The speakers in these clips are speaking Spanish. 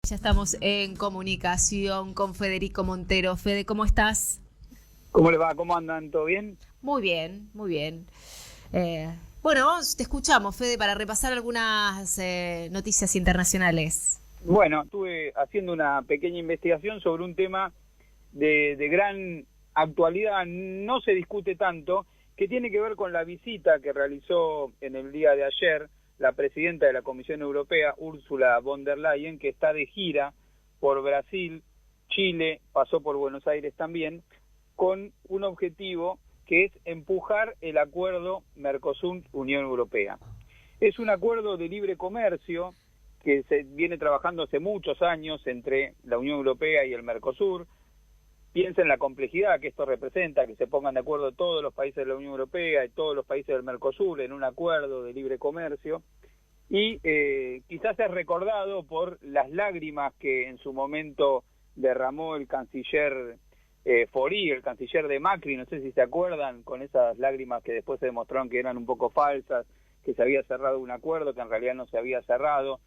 Ya estamos en comunicación con Federico Montero. Fede, ¿cómo estás? ¿Cómo les va? ¿Cómo andan? ¿Todo bien? Muy bien, muy bien. Bueno, te escuchamos, Fede, para repasar algunas noticias internacionales. Bueno, estuve haciendo una pequeña investigación sobre un tema de gran actualidad, no se discute tanto, que tiene que ver con la visita que realizó en el día de ayer la presidenta de la Comisión Europea, Ursula von der Leyen, que está de gira por Brasil, Chile, pasó por Buenos Aires también, con un objetivo que es empujar el acuerdo Mercosur-Unión Europea. Es un acuerdo de libre comercio que se viene trabajando hace muchos años entre la Unión Europea y el Mercosur. Piensa en la complejidad que esto representa, que se pongan de acuerdo todos los países de la Unión Europea y todos los países del Mercosur en un acuerdo de libre comercio. Y quizás es recordado por las lágrimas que en su momento derramó el canciller Faure, el canciller de Macri, no sé si se acuerdan, con esas lágrimas que después se demostraron que eran un poco falsas, que se había cerrado un acuerdo que en realidad no se había cerrado.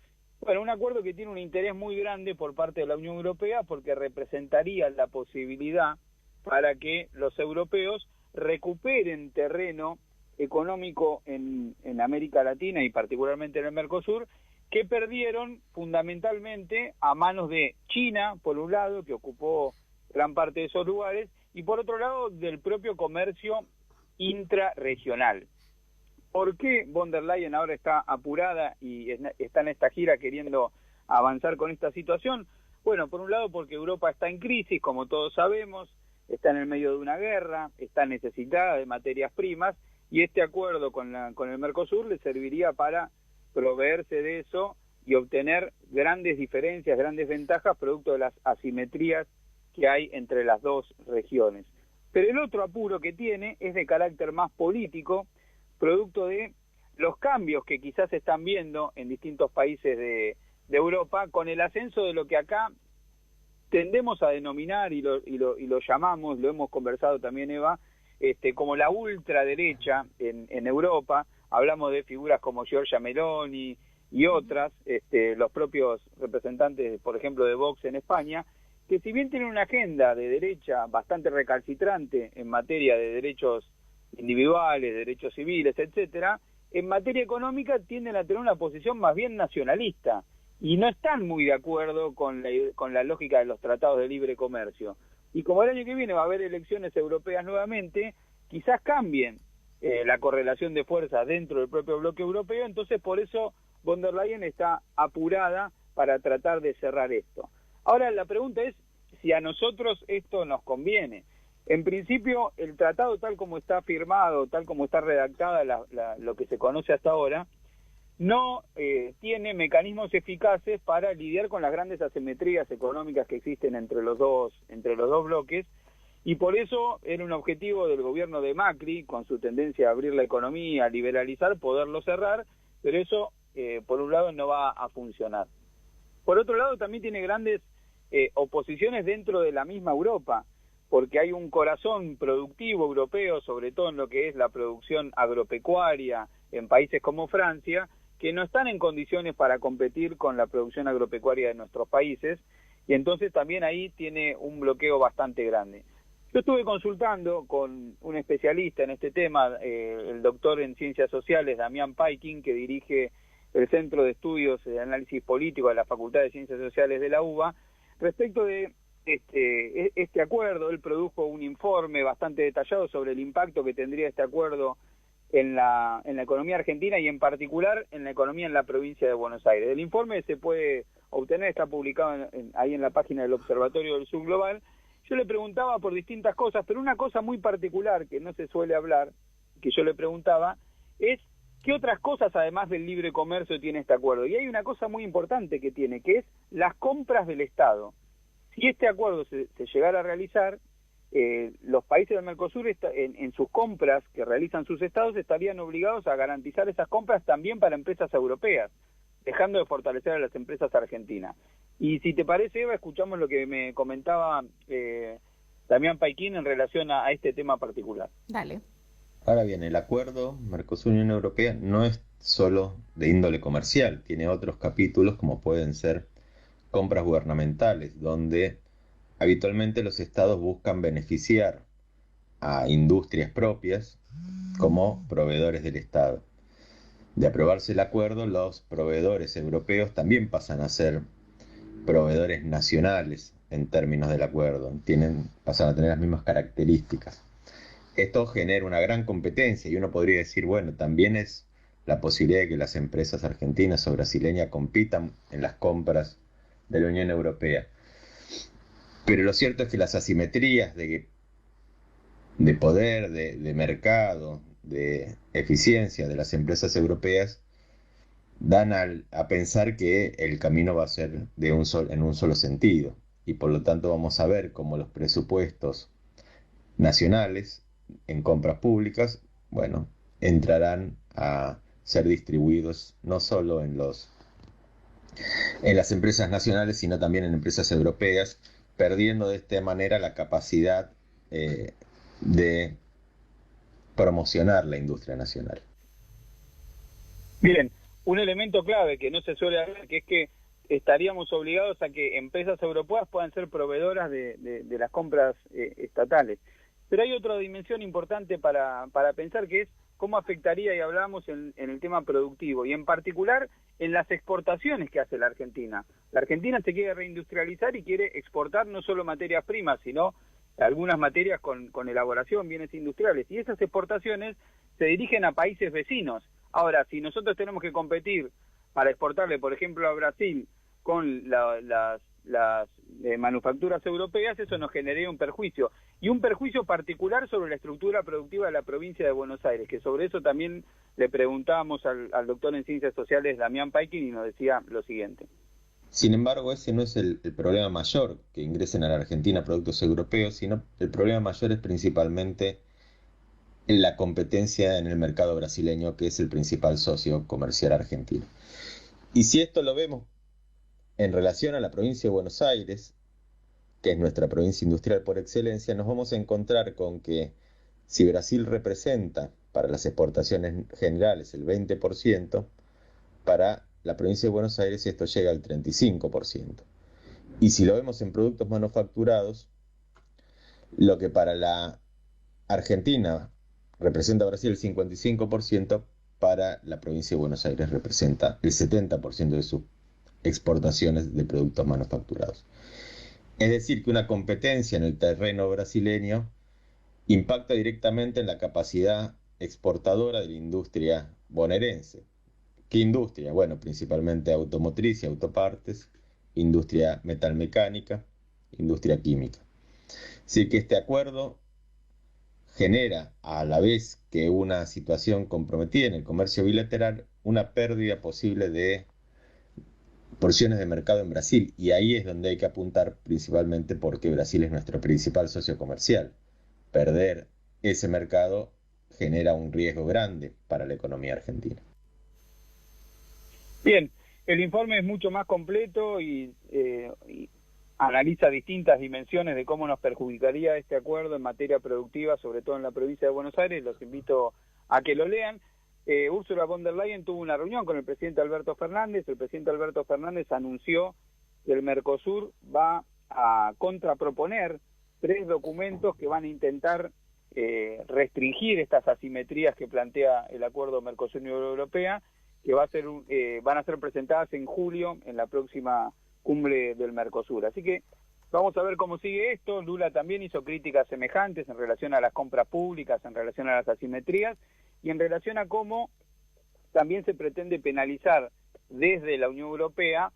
Bueno, un acuerdo que tiene un interés muy grande por parte de la Unión Europea porque representaría la posibilidad para que los europeos recuperen terreno económico en América Latina y particularmente en el Mercosur, que perdieron fundamentalmente a manos de China, por un lado, que ocupó gran parte de esos lugares, y por otro lado del propio comercio intrarregional. ¿Por qué von der Leyen ahora está apurada y está en esta gira queriendo avanzar con esta situación? Bueno, por un lado porque Europa está en crisis, como todos sabemos, está en el medio de una guerra, está necesitada de materias primas, y este acuerdo con el Mercosur le serviría para proveerse de eso y obtener grandes diferencias, grandes ventajas, producto de las asimetrías que hay entre las dos regiones. Pero el otro apuro que tiene es de carácter más político, producto de los cambios que quizás se están viendo en distintos países de Europa, con el ascenso de lo que acá tendemos a denominar y lo llamamos, lo hemos conversado también, Eva, como la ultraderecha en Europa. Hablamos de figuras como Giorgia Meloni y otras, los propios representantes, por ejemplo, de Vox en España, que si bien tienen una agenda de derecha bastante recalcitrante en materia de derechos individuales, derechos civiles, etcétera, en materia económica tienden a tener una posición más bien nacionalista y no están muy de acuerdo con la lógica de los tratados de libre comercio. Y como el año que viene va a haber elecciones europeas nuevamente, quizás cambien la correlación de fuerzas dentro del propio bloque europeo, entonces por eso von der Leyen está apurada para tratar de cerrar esto. Ahora la pregunta es si a nosotros esto nos conviene. En principio, el tratado tal como está firmado, tal como está redactada lo que se conoce hasta ahora, no tiene mecanismos eficaces para lidiar con las grandes asimetrías económicas que existen entre los dos bloques, y por eso era un objetivo del gobierno de Macri, con su tendencia a abrir la economía, a liberalizar, poderlo cerrar, pero eso, por un lado, no va a funcionar. Por otro lado, también tiene grandes oposiciones dentro de la misma Europa, porque hay un corazón productivo europeo, sobre todo en lo que es la producción agropecuaria en países como Francia, que no están en condiciones para competir con la producción agropecuaria de nuestros países, y entonces también ahí tiene un bloqueo bastante grande. Yo estuve consultando con un especialista en este tema, el doctor en Ciencias Sociales, Damián Paikin, que dirige el Centro de Estudios de Análisis Político de la Facultad de Ciencias Sociales de la UBA, respecto de este acuerdo. Él produjo un informe bastante detallado sobre el impacto que tendría este acuerdo en la economía argentina y en particular en la economía en la provincia de Buenos Aires. El informe se puede obtener, está publicado ahí en la página del Observatorio del Sur Global. Yo le preguntaba por distintas cosas, pero una cosa muy particular que no se suele hablar, que yo le preguntaba, es ¿qué otras cosas además del libre comercio tiene este acuerdo? Y hay una cosa muy importante que tiene, que es las compras del Estado. Si este acuerdo se llegara a realizar, los países del Mercosur en sus compras que realizan sus estados estarían obligados a garantizar esas compras también para empresas europeas, dejando de fortalecer a las empresas argentinas. Y si te parece, Eva, escuchamos lo que me comentaba Damián Paikin en relación a este tema particular. Dale. Ahora bien, el acuerdo Mercosur-Unión Europea no es solo de índole comercial, tiene otros capítulos como pueden ser compras gubernamentales, donde habitualmente los estados buscan beneficiar a industrias propias como proveedores del Estado. De aprobarse el acuerdo, los proveedores europeos también pasan a ser proveedores nacionales en términos del acuerdo, pasan a tener las mismas características. Esto genera una gran competencia y uno podría decir, bueno, también es la posibilidad de que las empresas argentinas o brasileñas compitan en las compras de la Unión Europea. Pero lo cierto es que las asimetrías de poder, de mercado, de eficiencia de las empresas europeas dan a pensar que el camino va a ser en un solo sentido. Y por lo tanto vamos a ver cómo los presupuestos nacionales en compras públicas, bueno, entrarán a ser distribuidos no solo en las empresas nacionales, sino también en empresas europeas, perdiendo de esta manera la capacidad de promocionar la industria nacional. Bien, un elemento clave que no se suele hablar, que es que estaríamos obligados a que empresas europeas puedan ser proveedoras de las compras estatales. Pero hay otra dimensión importante para pensar, que es cómo afectaría, y hablamos en el tema productivo, y en particular en las exportaciones que hace la Argentina. La Argentina se quiere reindustrializar y quiere exportar no solo materias primas, sino algunas materias con elaboración, bienes industriales, y esas exportaciones se dirigen a países vecinos. Ahora, si nosotros tenemos que competir para exportarle, por ejemplo, a Brasil con las manufacturas europeas, eso nos generaría un perjuicio, y un perjuicio particular sobre la estructura productiva de la provincia de Buenos Aires, que sobre eso también le preguntábamos al doctor en Ciencias Sociales, Damián Paikin, y nos decía lo siguiente. Sin embargo, ese no es el problema mayor, que ingresen a la Argentina productos europeos, sino el problema mayor es principalmente en la competencia en el mercado brasileño, que es el principal socio comercial argentino. Y si esto lo vemos en relación a la provincia de Buenos Aires, que es nuestra provincia industrial por excelencia, nos vamos a encontrar con que si Brasil representa para las exportaciones generales el 20%, para la provincia de Buenos Aires esto llega al 35%. Y si lo vemos en productos manufacturados, lo que para la Argentina representa Brasil el 55%, para la provincia de Buenos Aires representa el 70% de sus exportaciones de productos manufacturados. Es decir, que una competencia en el terreno brasileño impacta directamente en la capacidad exportadora de la industria bonaerense. ¿Qué industria? Bueno, principalmente automotriz y autopartes, industria metalmecánica, industria química. Así que este acuerdo genera, a la vez que una situación comprometida en el comercio bilateral, una pérdida posible de porciones de mercado en Brasil, y ahí es donde hay que apuntar principalmente, porque Brasil es nuestro principal socio comercial. Perder ese mercado genera un riesgo grande para la economía argentina. Bien, el informe es mucho más completo y analiza distintas dimensiones de cómo nos perjudicaría este acuerdo en materia productiva, sobre todo en la provincia de Buenos Aires. Los invito a que lo lean. Ursula von der Leyen tuvo una reunión con el presidente Alberto Fernández. El presidente Alberto Fernández anunció que el Mercosur va a contraproponer 3 documentos que van a intentar restringir estas asimetrías que plantea el acuerdo Mercosur-Unión Europea, que van a ser presentadas en julio en la próxima cumbre del Mercosur. Así que vamos a ver cómo sigue esto. Lula también hizo críticas semejantes en relación a las compras públicas, en relación a las asimetrías, y en relación a cómo también se pretende penalizar desde la Unión Europea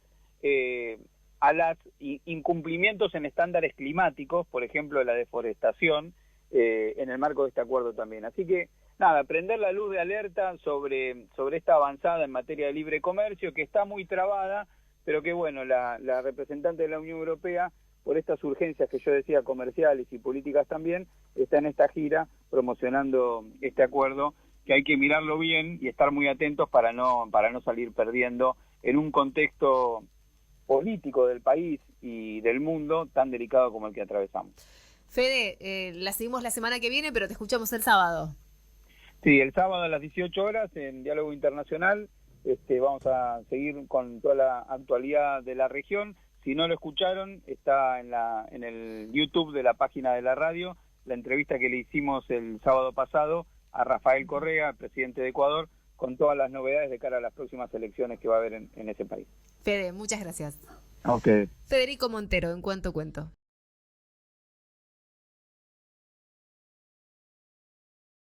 a los incumplimientos en estándares climáticos, por ejemplo la deforestación, en el marco de este acuerdo también. Así que nada, prender la luz de alerta sobre esta avanzada en materia de libre comercio, que está muy trabada, pero que bueno, la representante de la Unión Europea, por estas urgencias que yo decía, comerciales y políticas también, está en esta gira promocionando este acuerdo, que hay que mirarlo bien y estar muy atentos para no salir perdiendo en un contexto político del país y del mundo tan delicado como el que atravesamos. Fede, la seguimos la semana que viene, pero te escuchamos el sábado. Sí, el sábado a las 18 horas en Diálogo Internacional vamos a seguir con toda la actualidad de la región. Si no lo escucharon, está en el YouTube de la página de la radio, la entrevista que le hicimos el sábado pasado a Rafael Correa, presidente de Ecuador, con todas las novedades de cara a las próximas elecciones que va a haber en ese país. Fede, muchas gracias. Okay. Federico Montero, En Cuanto Cuento.